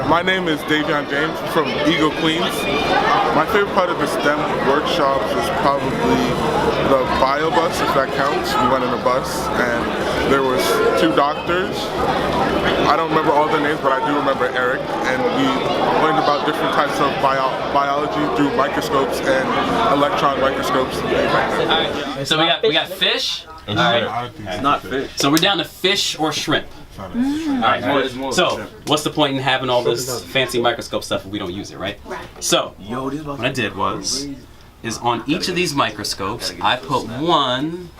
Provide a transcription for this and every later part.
My name is Davion James from Eagle, Queens. My favorite part of the STEM workshops is probably the BioBus, if that counts. We went in a bus and there was 2 doctors. I don't remember all their names, but I do remember Eric. And we learned about different types of biology through microscopes and electron microscopes and things like that. So we got fish. All right. It's not fish. So we're down to fish or shrimp. Alright, so what's the point in having all this fancy microscope stuff if we don't use it, right? So, what I did was on each of these microscopes, I put one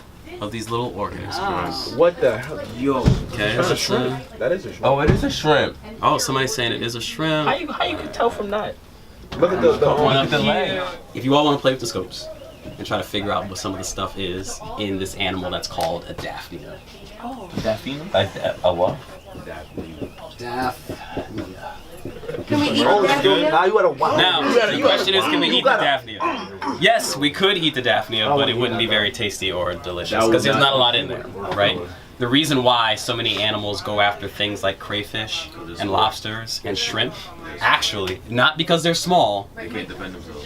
of these little organisms. What the hell? Yo. Okay. That's a shrimp. That is a shrimp. Oh, it is a shrimp. Oh, somebody's saying it is a shrimp. How you can tell from that? Look at the leg. If you all want to play with the scopes and try to figure out what some of the stuff is in this animal that's called a Daphnia. Oh, Daphnia? A what? Daphnia. Can we eat Daphnia? Now you at a wild. Now, the question is, can we eat the Daphnia? Yes, we could eat the Daphnia, but it wouldn't be very tasty or delicious because there's not a lot in there, right? The reason why so many animals go after things like crayfish and lobsters and shrimp, actually, not because they're small,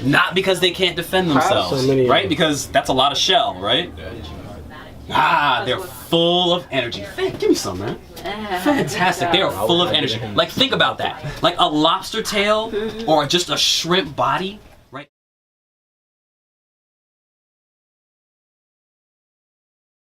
not because they can't defend themselves, right? Because that's a lot of shell, right? Ah, they're full of energy. Give me some, man. Fantastic. They are full of energy. Like, think about that. Like a lobster tail or just a shrimp body